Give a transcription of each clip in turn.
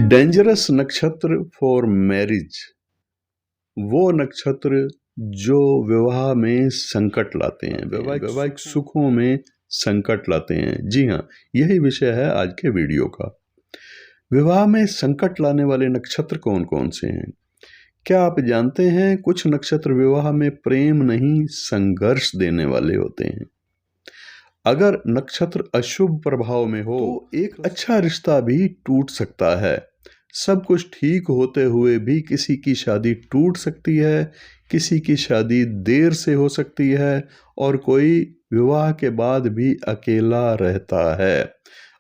Dangerous नक्षत्र for marriage, वो नक्षत्र जो विवाह में संकट लाते हैं, वैवाहिक सुखों में संकट लाते हैं। जी हाँ, यही विषय है आज के वीडियो का। विवाह में संकट लाने वाले नक्षत्र कौन कौन से हैं? क्या आप जानते हैं कुछ नक्षत्र विवाह में प्रेम नहीं संघर्ष देने वाले होते हैं। अगर नक्षत्र अशुभ प्रभाव में हो तो एक अच्छा रिश्ता भी टूट सकता है। सब कुछ ठीक होते हुए भी किसी की शादी टूट सकती है, किसी की शादी देर से हो सकती है और कोई विवाह के बाद भी अकेला रहता है।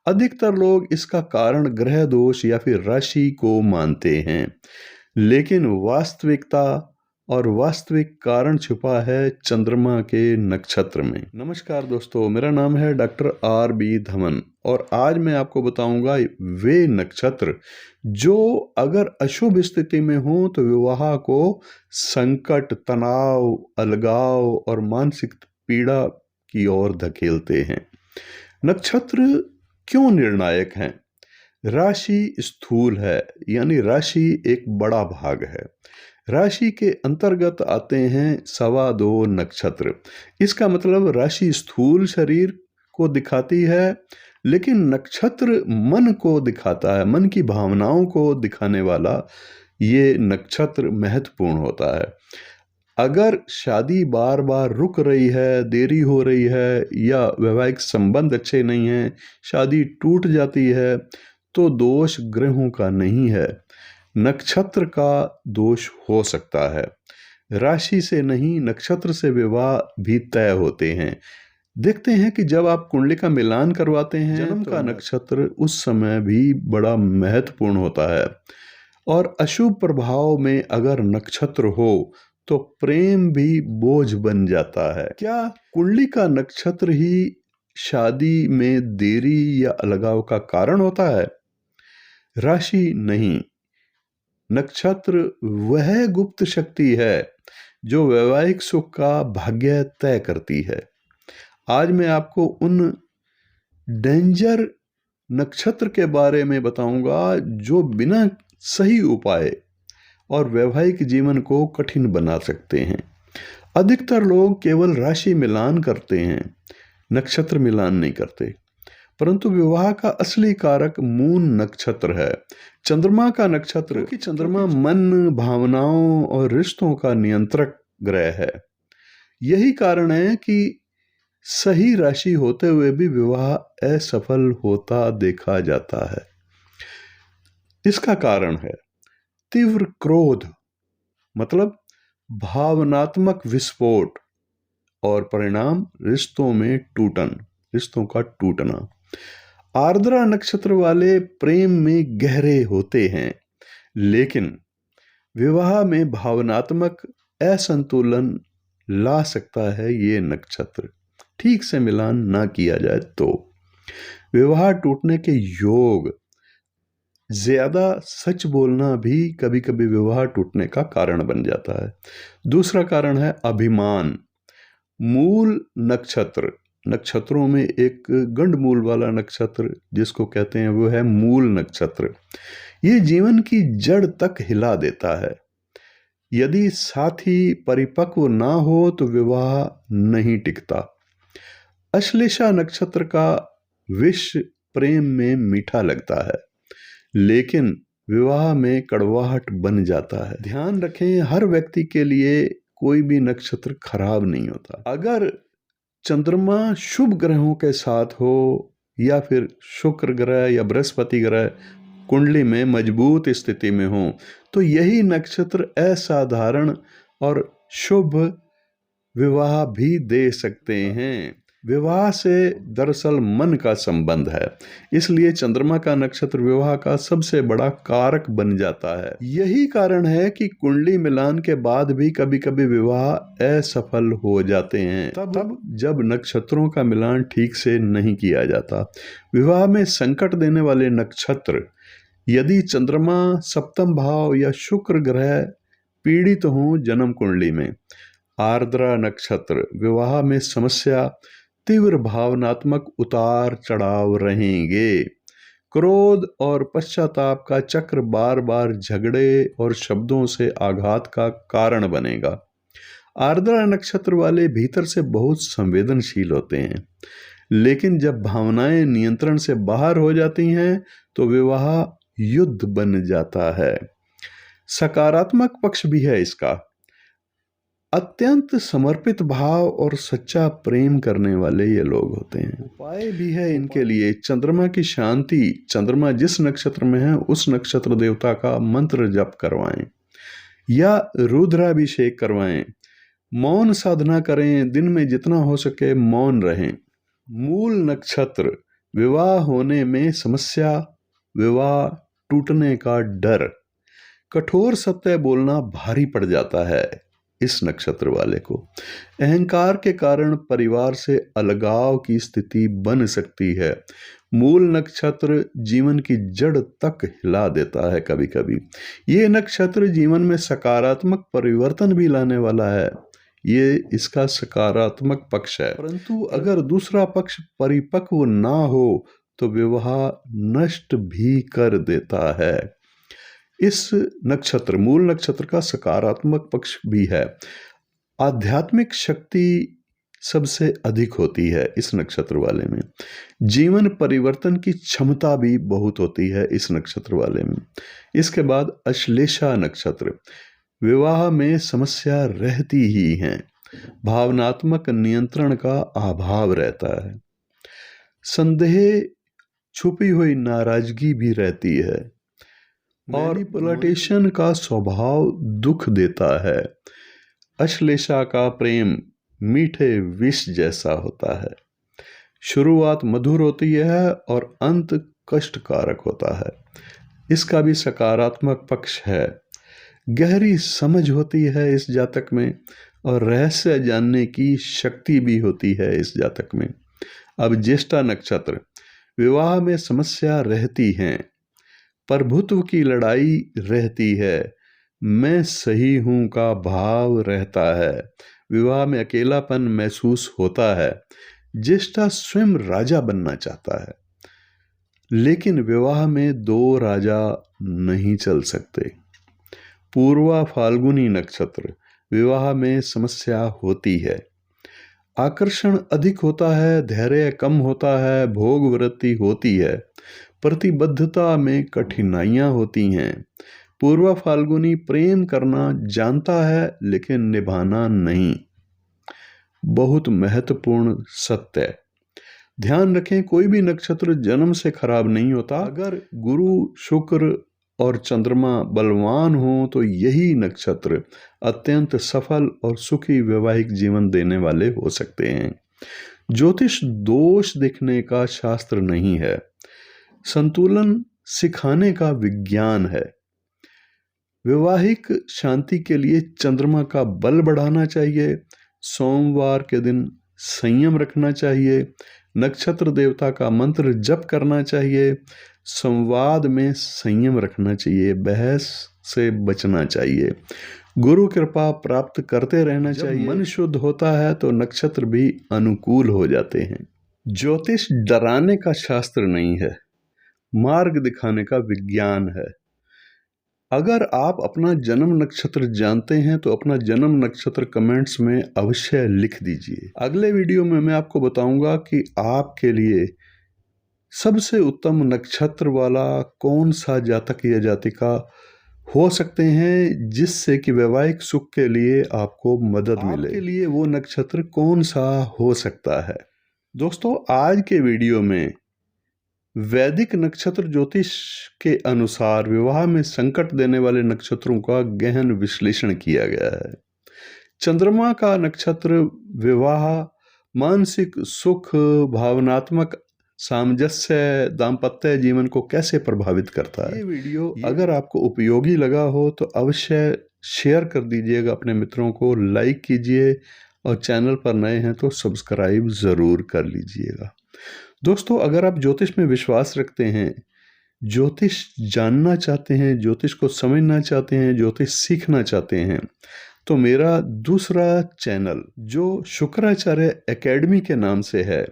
अधिकतर लोग इसका कारण ग्रह दोष या फिर राशि को मानते हैं, लेकिन वास्तविक कारण छुपा है चंद्रमा के नक्षत्र में। नमस्कार दोस्तों, मेरा नाम है डॉक्टर R.B. धमन और आज मैं आपको बताऊंगा वे नक्षत्र जो अगर अशुभ स्थिति में हो तो विवाह को संकट, तनाव, अलगाव और मानसिक पीड़ा की ओर धकेलते हैं। नक्षत्र क्यों निर्णायक हैं? राशि स्थूल है, यानी राशि एक बड़ा भाग है। राशि के अंतर्गत आते हैं 2.25 नक्षत्र। इसका मतलब राशि स्थूल शरीर को दिखाती है, लेकिन नक्षत्र मन को दिखाता है, मन की भावनाओं को दिखाने वाला ये नक्षत्र महत्वपूर्ण होता है। अगर शादी बार बार रुक रही है, देरी हो रही है या वैवाहिक संबंध अच्छे नहीं हैं, शादी टूट जाती है, तो दोष ग्रहों का नहीं है, नक्षत्र का दोष हो सकता है। राशि से नहीं, नक्षत्र से विवाह भी तय होते हैं। देखते हैं कि जब आप कुंडली का मिलान करवाते हैं, जन्म का नक्षत्र उस समय भी बड़ा महत्वपूर्ण होता है। और अशुभ प्रभाव में अगर नक्षत्र हो तो प्रेम भी बोझ बन जाता है। क्या कुंडली का नक्षत्र ही शादी में देरी या अलगाव का कारण होता है? राशि नहीं, नक्षत्र वह गुप्त शक्ति है जो वैवाहिक सुख का भाग्य तय करती है। आज मैं आपको उन डेंजर नक्षत्र के बारे में बताऊंगा जो बिना सही उपाय और वैवाहिक जीवन को कठिन बना सकते हैं। अधिकतर लोग केवल राशि मिलान करते हैं, नक्षत्र मिलान नहीं करते, परंतु विवाह का असली कारक मून नक्षत्र है, चंद्रमा का नक्षत्र, क्योंकि चंद्रमा मन, भावनाओं और रिश्तों का नियंत्रक ग्रह है। यही कारण है कि सही राशि होते हुए भी विवाह असफल होता देखा जाता है। इसका कारण है तीव्र क्रोध, मतलब भावनात्मक विस्फोट, और परिणाम रिश्तों का टूटना। आर्द्रा नक्षत्र वाले प्रेम में गहरे होते हैं, लेकिन विवाह में भावनात्मक असंतुलन ला सकता है। ये नक्षत्र ठीक से मिलान ना किया जाए तो विवाह टूटने के योग। ज्यादा सच बोलना भी कभी कभी विवाह टूटने का कारण बन जाता है। दूसरा कारण है अभिमान। मूल नक्षत्रों में एक गंडमूल वाला नक्षत्र जिसको कहते हैं वो है मूल नक्षत्र। ये जीवन की जड़ तक हिला देता है। यदि साथी परिपक्व ना हो तो विवाह नहीं टिकता। अश्लेषा नक्षत्र का विष प्रेम में मीठा लगता है, लेकिन विवाह में कड़वाहट बन जाता है। ध्यान रखें, हर व्यक्ति के लिए कोई भी नक्षत्र खराब नहीं होता। अगर चंद्रमा शुभ ग्रहों के साथ हो या फिर शुक्र ग्रह या बृहस्पति ग्रह कुंडली में मजबूत स्थिति में हो तो यही नक्षत्र असाधारण और शुभ विवाह भी दे सकते हैं। विवाह से दरअसल मन का संबंध है, इसलिए चंद्रमा का नक्षत्र विवाह का सबसे बड़ा कारक बन जाता है। यही कारण है कि कुंडली मिलान के बाद भी कभी कभी विवाह असफल हो जाते हैं, तब जब नक्षत्रों का मिलान ठीक से नहीं किया जाता। विवाह में संकट देने वाले नक्षत्र यदि चंद्रमा सप्तम भाव या शुक्र ग्रह पीड़ित हों जन्म कुंडली में। आर्द्रा नक्षत्र, विवाह में समस्या, तीव्र भावनात्मक उतार चढ़ाव रहेंगे। क्रोध और पश्चाताप का चक्र बार बार झगड़े और शब्दों से आघात का कारण बनेगा। आर्द्रा नक्षत्र वाले भीतर से बहुत संवेदनशील होते हैं, लेकिन जब भावनाएं नियंत्रण से बाहर हो जाती हैं तो विवाह युद्ध बन जाता है। सकारात्मक पक्ष भी है इसका। अत्यंत समर्पित भाव और सच्चा प्रेम करने वाले ये लोग होते हैं। उपाय भी है इनके लिए। चंद्रमा की शांति, चंद्रमा जिस नक्षत्र में है उस नक्षत्र देवता का मंत्र जप करवाएं या रुद्राभिषेक करवाएं। मौन साधना करें, दिन में जितना हो सके मौन रहें। मूल नक्षत्र, विवाह होने में समस्या, विवाह टूटने का डर, कठोर सत्य बोलना भारी पड़ जाता है इस नक्षत्र वाले को। अहंकार के कारण परिवार से अलगाव की स्थिति बन सकती है। मूल नक्षत्र जीवन की जड़ तक हिला देता है कभी कभी। ये नक्षत्र जीवन में सकारात्मक परिवर्तन भी लाने वाला है, ये इसका सकारात्मक पक्ष है। परंतु अगर दूसरा पक्ष परिपक्व ना हो तो विवाह नष्ट भी कर देता है। इस नक्षत्र, मूल नक्षत्र का सकारात्मक पक्ष भी है। आध्यात्मिक शक्ति सबसे अधिक होती है इस नक्षत्र वाले में। जीवन परिवर्तन की क्षमता भी बहुत होती है इस नक्षत्र वाले में। इसके बाद अश्लेषा नक्षत्र, विवाह में समस्या रहती ही है। भावनात्मक नियंत्रण का अभाव रहता है। संदेह, छुपी हुई नाराजगी भी रहती है और मैनिपुलेशन का स्वभाव दुख देता है। अश्लेषा का प्रेम मीठे विष जैसा होता है। शुरुआत मधुर होती है और अंत कष्टकारक होता है। इसका भी सकारात्मक पक्ष है। गहरी समझ होती है इस जातक में और रहस्य जानने की शक्ति भी होती है इस जातक में। अब ज्येष्ठा नक्षत्र, विवाह में समस्या रहती है, प्रभुत्व की लड़ाई रहती है, मैं सही हूं का भाव रहता है, विवाह में अकेलापन महसूस होता है। ज्येष्ठा स्वयं राजा बनना चाहता है, लेकिन विवाह में दो राजा नहीं चल सकते। पूर्वा फाल्गुनी नक्षत्र, विवाह में समस्या होती है। आकर्षण अधिक होता है, धैर्य कम होता है, भोग वृत्ति होती है, प्रतिबद्धता में कठिनाइयां होती हैं। पूर्वा फाल्गुनी प्रेम करना जानता है लेकिन निभाना नहीं। बहुत महत्वपूर्ण सत्य। ध्यान रखें, कोई भी नक्षत्र जन्म से खराब नहीं होता। अगर गुरु, शुक्र और चंद्रमा बलवान हो तो यही नक्षत्र अत्यंत सफल और सुखी वैवाहिक जीवन देने वाले हो सकते हैं। ज्योतिष दोष दिखने का शास्त्र नहीं है, संतुलन सिखाने का विज्ञान है। वैवाहिक शांति के लिए चंद्रमा का बल बढ़ाना चाहिए। सोमवार के दिन संयम रखना चाहिए। नक्षत्र देवता का मंत्र जप करना चाहिए। संवाद में संयम रखना चाहिए। बहस से बचना चाहिए। गुरु कृपा प्राप्त करते रहना चाहिए। मन शुद्ध होता है तो नक्षत्र भी अनुकूल हो जाते हैं। ज्योतिष डराने का शास्त्र नहीं है, मार्ग दिखाने का विज्ञान है। अगर आप अपना जन्म नक्षत्र जानते हैं तो अपना जन्म नक्षत्र कमेंट्स में अवश्य लिख दीजिए। अगले वीडियो में मैं आपको बताऊंगा कि आपके लिए सबसे उत्तम नक्षत्र वाला कौन सा जातक या जातिका हो सकते हैं जिससे कि वैवाहिक सुख के लिए आपको मदद मिले। आपके लिए वो नक्षत्र कौन सा हो सकता है। दोस्तों, आज के वीडियो में वैदिक नक्षत्र ज्योतिष के अनुसार विवाह में संकट देने वाले नक्षत्रों का गहन विश्लेषण किया गया है। चंद्रमा का नक्षत्र विवाह, मानसिक सुख, भावनात्मक सामंजस्य, दाम्पत्य जीवन को कैसे प्रभावित करता है। ये वीडियो अगर आपको उपयोगी लगा हो तो अवश्य शेयर कर दीजिएगा अपने मित्रों को, लाइक कीजिए और चैनल पर नए हैं तो सब्सक्राइब ज़रूर कर लीजिएगा। दोस्तों, अगर आप ज्योतिष में विश्वास रखते हैं ज्योतिष जानना चाहते हैं, ज्योतिष को समझना चाहते हैं, ज्योतिष सीखना चाहते हैं, तो मेरा दूसरा चैनल जो शुक्राचार्य एकेडमी के नाम से है,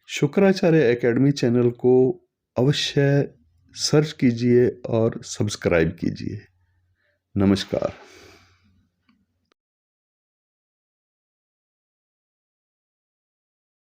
शुक्राचार्य एकेडमी चैनल को अवश्य सर्च कीजिए और सब्सक्राइब कीजिए। नमस्कार।